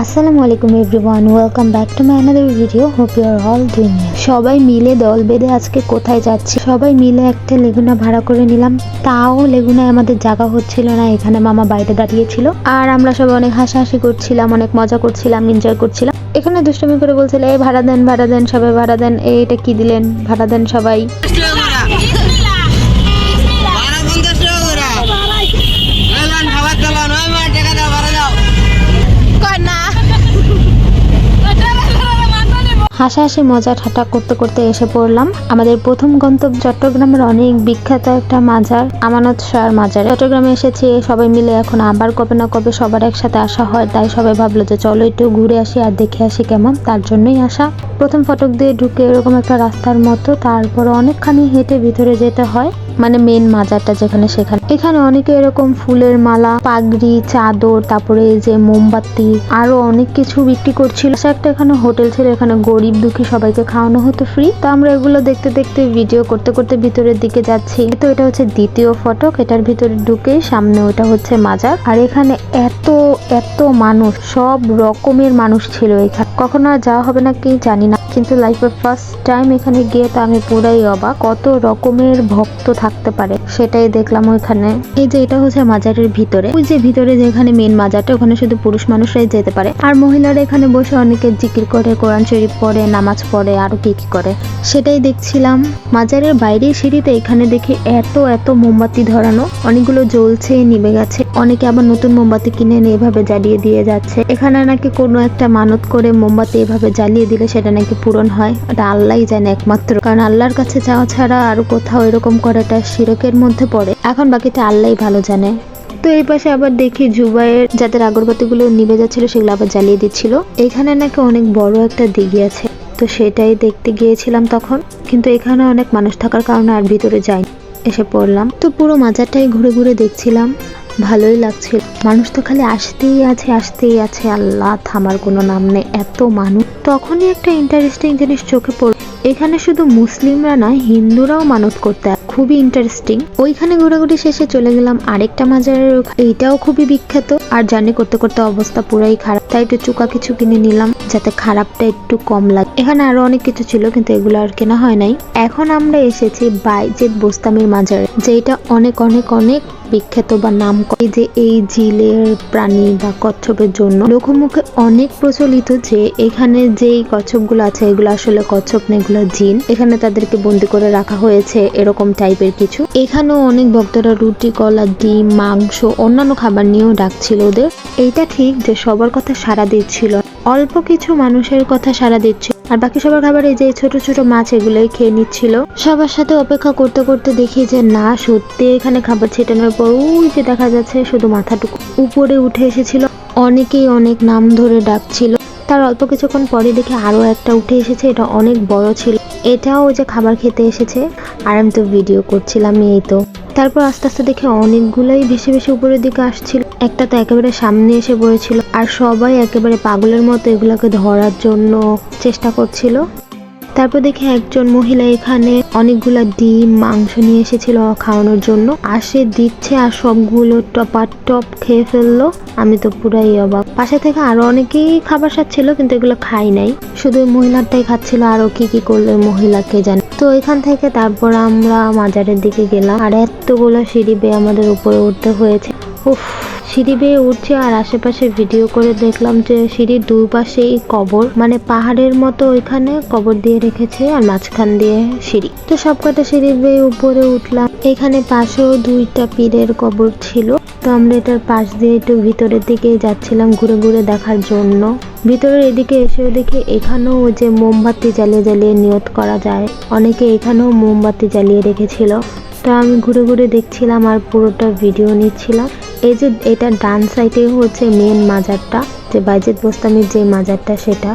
আসসালামু আলাইকুম everyone, welcome back to my another video. Hope you are all doing well. সবাই মিলে দল বেঁধে আজকে কোথায় যাচ্ছি? সবাই মিলে একটা লেগুনা ভাড়া করে নিলাম। তাও লেগুনায় আমাদের জায়গা হচ্ছিল না, এখানে মামা বাইরে দাঁড়িয়েছিল আর আমরা সবাই অনেক হাসাহাসি করছিলাম, অনেক মজা করছিলাম, এনজয় করছিলাম। এখানে দুষ্টুমি করে বলছিল এই ভাড়া দেন, ভাড়া দেন, সবাই ভাড়া দেন, এইটা কি দিলেন, ভাড়া দেন সবাই। হাসাহাসি মজা ঠাট্টা করতে করতে এসে পড়লাম আমাদের প্রথম গন্তব্য চট্টগ্রামের অনেক বিখ্যাত একটা মাজার, আমানত শাহর মাজার। চট্টগ্রামে এসেছি সবাই মিলে, এখন আবার কবে না কবে সবার একসাথে আসা হয়, তাই সবাই ভাবলো যে চলো একটু ঘুরে আসি আর দেখে আসি কেমন, তার জন্যই আসা। প্রথম ফটক দিয়ে ঢুকে এরকম একটা রাস্তার মতো, তারপর অনেকখানি হেঁটে ভিতরে যেতে হয়, মানে মেন মাজারটা যেখানে সেখানে। এখানে অনেকে এরকম ফুলের মালা, পাগড়ি, চাদর, তারপরে এই যে মোমবাতি, আরো অনেক কিছু বিক্রি করছিল। একটা এখানে হোটেল ছিল, এখানে গরিব দুঃখী সবাইকে খাওয়ানো হতো ফ্রি। তো আমরা এগুলো দেখতে দেখতে ভিডিও করতে করতে ভিতরের দিকে যাচ্ছি। তো এটা হচ্ছে দ্বিতীয় ফটক, এটার ভিতরে ঢুকে সামনে ওটা হচ্ছে মাজার। আর এখানে এত এত মানুষ, সব রকমের মানুষ ছিল এখানে। কখনো আর যাওয়া হবে না কি জানি না, কিন্তু লাইফের ফার্স্ট টাইম এখানে গিয়ে তো আমি পুরাই অবাক, কত রকমের ভক্ত থাকতে পারে সেটাই দেখলাম ওইখানে। এই যে এটা হচ্ছে মাজারের ভিতরে, ওই যে ভিতরে যেখানে মেন মাজারটা, ওখানে শুধু পুরুষ মানুষরাই যেতে পারে, আর মহিলারা এখানে বসে অনেকে জিকির করে, কোরআন শরীফ পড়ে, নামাজ পড়ে, আরো কি কি করে সেটাই দেখছিলাম। মাজারের বাইরে সিঁড়িতে এখানে দেখি এত এত মোমবাতি ধরানো, অনেকগুলো জ্বলছে, নিভে গেছে, অনেকে আবার নতুন মোমবাতি কিনে এনে এভাবে জ্বালিয়ে দিয়ে যাচ্ছে। এখানে নাকি কোনো একটা মানত করে মোমবাতি এভাবে জ্বালিয়ে দিলে সেটা নাকি পূরণ হয়, এটা আল্লাহই জানে একমাত্র, কারণ আল্লাহর কাছে যাওয়া ছাড়া আর কোথাও এরকম করাটা শিরকের মধ্যে পড়ে। এখন বাকিটা আল্লাহই ভালো জানে। তো এই পাশে আবার দেখি জুবাইয়ের যাদের আগরবাতিগুলো নিভে যাচ্ছিল সেগুলো আবার জ্বালিয়ে দিচ্ছিল। এখানে নাকি অনেক বড় একটা দিঘি আছে, তো সেটাই দেখতে গিয়েছিলাম তখন, কিন্তু এখানে অনেক মানুষ থাকার কারণে আর ভিতরে যাই, এসে পড়লাম। তো পুরো মাজারটাই ঘুরে ঘুরে দেখছিলাম, ভালোই লাগছিল। মানুষ তো খালি আসতেই আছে আসতেই আছে, আল্লাহ থামার কোনো নাম নেই, এত মানুষ। তখনই একটা ইন্টারেস্টিং জিনিস চোখে পড়ল, এখানে শুধু মুসলিমরা নয়, হিন্দুরাও মানত করতে, খুবই ইন্টারেস্টিং। ওইখানে ঘোরাঘুরি শেষে চলে গেলাম আরেকটা মাজারের, এইটাও খুবই বিখ্যাত। আর জার্নি করতে করতে অবস্থা পুরাই খারাপ, তাই একটু চুকা কিছু কিনে নিলাম যাতে খারাপটা একটু কম লাগে। এখানে আরো অনেক কিছু ছিল কিন্তু এগুলো আর কেনা হয় নাই। এখন আমরা এসেছি বাইজিদ বোস্তামির মাজারে, যেটা অনেক অনেক অনেক বিখ্যাত বা নাম করে, যে এই জিলের প্রাণী বা কচ্ছপের জন্য লোকমুখে অনেক প্রচলিত, যে এখানে যেই কচ্ছপগুলো আছে এগুলো আসলে কচ্ছপ না, এগুলো জিন। এখানে তাদেরকে বন্দি করে রাখা হয়েছে এরকম টাইপের কিছু। এখানেও অনেক ভক্তরা রুটি, কলা, ডিম, মাংস, অন্যান্য খাবার নিয়েও ডাকছিল ওদের। এইটা ঠিক যে সবার কথা সাড়া দিচ্ছিল, অল্প কিছু মানুষের কথা সাড়া দিচ্ছিল, আর বাকি সবার খাবার এই যে ছোট ছোট মাছ এগুলোই খেয়ে নিচ্ছিল। সবার সাথে অপেক্ষা করতে করতে দেখি যে না, সত্যি এখানে খাবার ছেটানোর পর ওই যে দেখা যাচ্ছে শুধু মাথাটুকু উপরে উঠে এসেছিল। অনেকেই অনেক নাম ধরে ডাকছিল, তার অল্প কিছুক্ষণ পরে দেখি আরো একটা উঠে এসেছে, এটা অনেক বড় ছিল, এটাও যে খাবার খেতে এসেছে, আর আমি তো ভিডিও করছিলাম এই তো। তারপর আস্তে আস্তে দেখে অনেকগুলাই ভেসে ভেসে উপরের দিকে আসছিল, একটা তো একেবারে সামনে এসে পড়েছিল, আর সবাই একেবারে পাগলের মতো এগুলাকে ধরার জন্য চেষ্টা করছিল। তারপর দেখি একজন মহিলা এখানে অনেকগুলা ডিম, মাংস নিয়ে এসেছিল খাওয়ানোর জন্য, আসে দিচ্ছে আর সবগুলো টপার টপ খেয়ে ফেললো। আমি তো পুরাই অবাক। পাশে থেকে আরো অনেকেই খাবার সাথছিল কিন্তু এগুলো খাই নাই, শুধু মহিলাটাই খাচ্ছিল, আরো কি কি করলো মহিলাকে জানে। তো এখান থেকে তারপর আমরা মাজারের দিকে গেলাম, আর এতগুলো সিঁড়ি বেয়ে আমাদের উপরে উঠতে হয়েছে। উফ, সিঁড়ি বেয়ে উঠছে আর আশেপাশে ভিডিও করে দেখলাম যে সিঁড়ির দুই পাশেই কবর, মানে পাহাড়ের মতো ওইখানে কবর দিয়ে রেখেছে, আর মাঝখান দিয়ে সিঁড়ি। তো সবকটা সিঁড়ি বেয়ে উপরে উঠলাম। এখানে পাশেও দুইটা পীরের কবর ছিল, তো আমরা এটার পাশ দিয়ে একটু ভিতরের দিকে যাচ্ছিলাম ঘুরে ঘুরে দেখার জন্য। ভিতরের এদিকে এসেও দেখি এখানেও যে মোমবাতি জ্বালিয়ে জ্বালিয়ে নিয়ত করা যায়, অনেকে এখানেও মোমবাতি জ্বালিয়ে রেখেছিল। তো আমি ঘুরে ঘুরে দেখছিলাম আর পুরোটা ভিডিও নিচ্ছিলাম। এই যে এটা ডান সাইডে হচ্ছে মেন মাজারটা, যে বাইজিদ বোস্তামির যে মাজারটা সেটা।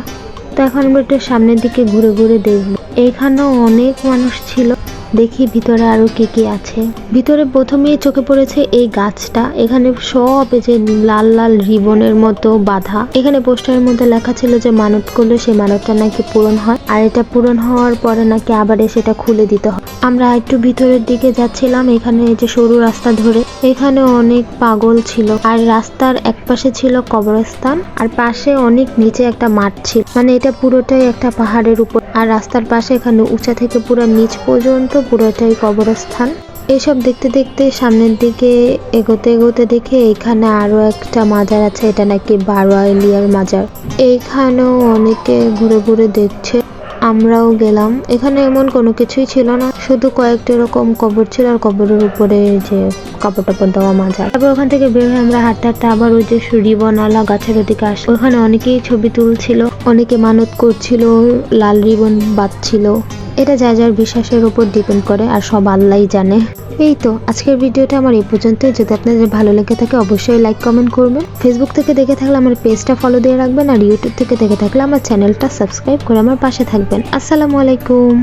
তো এখন আমরা একটু সামনের দিকে ঘুরে ঘুরে দেখব। এখানেও অনেক মানুষ ছিল, দেখি ভিতরে আরো কি কি আছে। ভিতরে প্রথমেই চোখে পড়েছে এই গাছটা। এখানে সব এই যে লাল লাল রিবনের মতো বাঁধা। এখানে পোস্টারের মধ্যে লেখা ছিল যে মানত করলে সেই মানতটা নাকি পূরণ হয়, আর এটা পূরণ হওয়ার পরে নাকি আবার এসে এটা খুলে দিতে হয়। আমরা একটু ভিতরের দিকে যাচ্ছিলাম, এখানে এই যে সরু রাস্তা ধরে। এখানে অনেক পাগল ছিল, আর রাস্তার এক পাশে ছিল কবরস্থান, আর পাশে অনেক নিচে একটা মাঠ ছিল। মানে এটা পুরোটাই একটা পাহাড়ের উপর, আর রাস্তার পাশে এখানে উঁচা থেকে পুরো নিচ পর্যন্ত পুরোটাই কবরস্থান। এইসব দেখতে দেখতে সামনের দিকে এগোতে এগোতে দেখে এখানে আরো একটা মাজার আছে, এটা নাকি 12 আলিয়ার মাজার। এইখানেও অনেকে ঘুরে ঘুরে দেখছে, আমরাও গেলাম। এখানে এমন কোনো কিছুই ছিল না, শুধু কয়েকটা এরকম কবর ছিল, আর কবরের উপরে যে কাপড় টাপড় দেওয়া মাজার। তারপর ওখান থেকে বের হয়ে আমরা হাঁটতে হাঁটতে আবার ওই যে রিবনওয়ালা গাছের ওদিকে আসলো। ওখানে অনেকেই ছবি তুলছিল, অনেকে মানত করছিল, লাল রিবন বাঁধছিল। এটা যার যার বিশ্বাসের উপর ডিপেন্ড করে, আর সব আল্লাহই জানে। এই তো আজকের ভিডিওটা আমার এই পর্যন্তই। যদি আপনাদের ভালো লেগে থাকে অবশ্যই লাইক কমেন্ট করবেন। ফেসবুক থেকে দেখে থাকলে আমার পেজটা ফলো দিয়ে রাখবেন, আর ইউটিউব থেকে দেখে থাকলে আমার চ্যানেলটা সাবস্ক্রাইব করে আমার পাশে থাকবেন। আসসালামু আলাইকুম।